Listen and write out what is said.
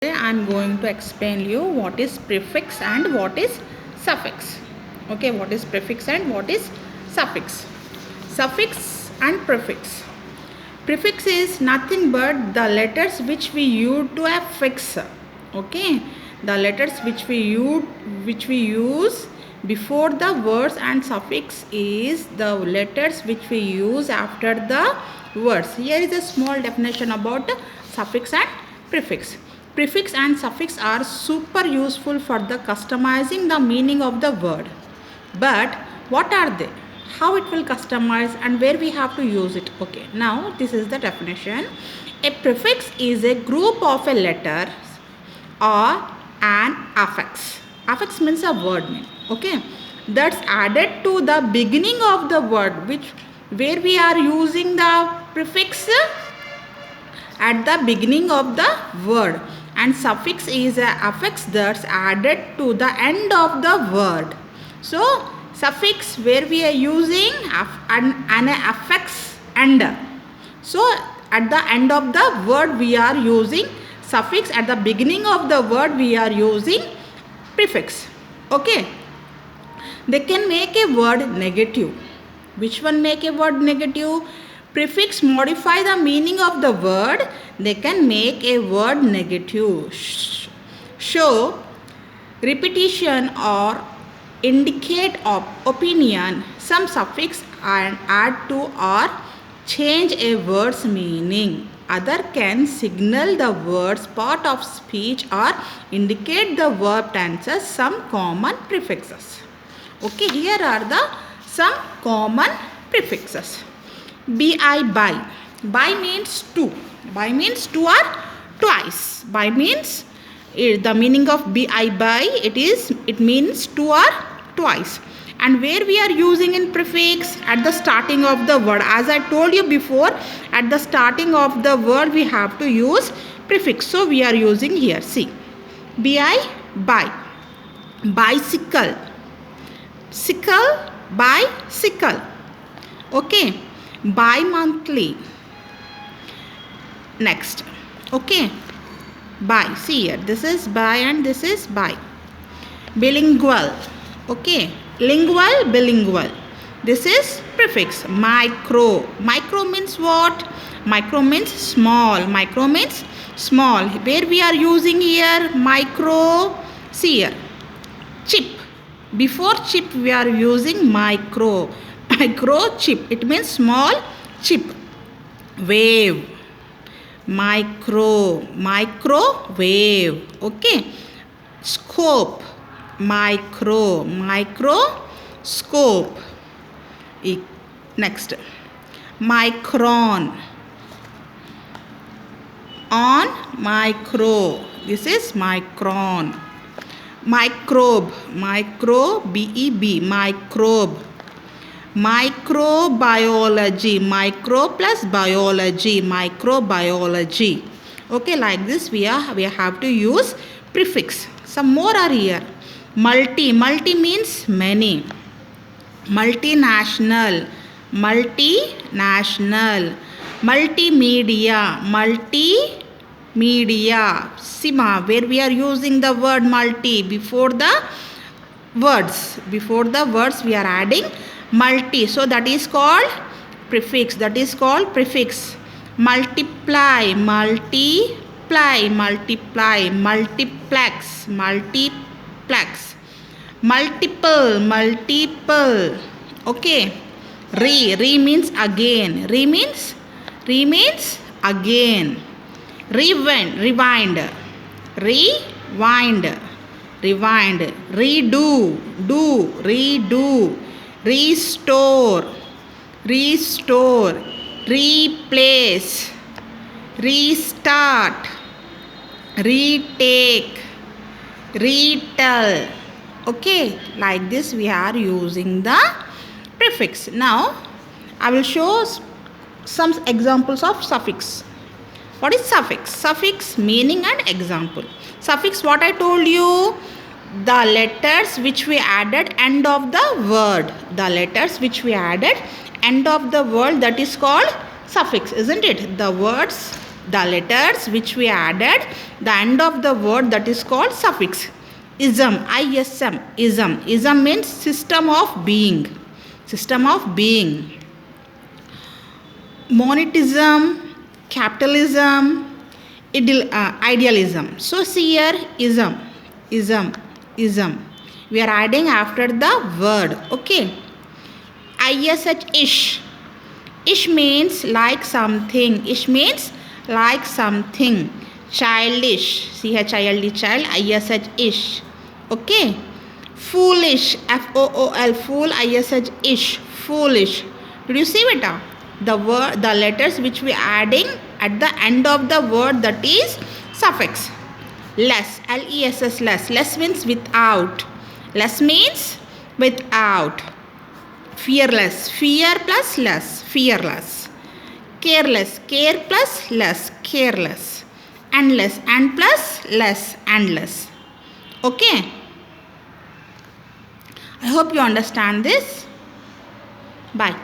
I am going to explain you what is prefix and what is suffix. Okay, what is prefix and what is suffix? Suffix and prefix. Prefix is nothing but the letters which we use to affix. Okay, the letters which we use before the words, and suffix is the letters which we use after the words. Here is a small definition about suffix and prefix. Prefix and suffix are super useful for the customizing the meaning of the word. But what are they? How it will customize and where we have to use it? Okay, now this is the definition. A prefix is a group of a letter or an affix. Affix means a word name. Okay, that's added to the beginning of the word, where we are using the prefix at the beginning of the word, and suffix is a affix that's added to the end of the word. So suffix where we are using an affix end. So at the end of the word we are using suffix, at the beginning of the word we are using prefix. Okay, they can make a word negative. Which one make a word negative? Prefix modify the meaning of the word. They can make a word negative. Show repetition or indicate opinion. Some suffix and add to or change a word's meaning. Other can signal the word's part of speech or indicate the verb tenses. Some common prefixes. Okay, here are the some common prefixes. By. By means two. By means two or twice. By means the meaning of by it means two or twice. And where we are using in prefix? At the starting of the word. As I told you before, at the starting of the word we have to use prefix. So we are using here. See, by. Bicycle. Sickle, bicycle. Okay, bi-monthly. Next, okay, by. See here, this is by and this is by. Bilingual. Okay, lingual, bilingual. This is prefix. Micro. Micro means what? Micro means small. Micro means small. Where we are using here micro? See here, chip. Before chip we are using micro. Microchip, it means small chip. Wave. Microwave. Okay. Scope. Microscope. Next, micron. Micro. This is micron. Microbe. B-E-B. Microbe. Microbiology. Micro plus biology. Microbiology. Okay, like this we have to use prefix. Some more are here. Multi means many. Multinational. Multimedia. Sima, where we are using the word multi before the words. Before the words we are adding multi. So that is called prefix. Multiply. Multiplex. Multiple. Okay. Re means again. Again. Rewind. Redo. Restore. Replace. Restart. Retake. Retell. Okay, like this we are using the prefix. Now I will show some examples of suffix. What is suffix? Suffix meaning and example. Suffix, what I told you, the letters which we added end of the word. That is called suffix, isn't it? The The letters which we added the end of the word, that is called suffix. Ism, ism, ism. Ism means system of being. System of being. Monetism, capitalism, idealism. So see here, ism, ism, ism. We are adding after the word. Okay. Ish, ish. Ish means like something. Ish means like something. Childish, child, child. Ish, ish. Okay. Foolish, fool, fool. Ish, ish. Foolish. Did you see beta? The letters which we adding at the end of the word, that is suffix. Less, less, less. Less means without. Less means without. Fearless, fear plus less, fearless. Careless, care plus less, careless. Endless, and plus less, endless. Okay. I hope you understand this. Bye.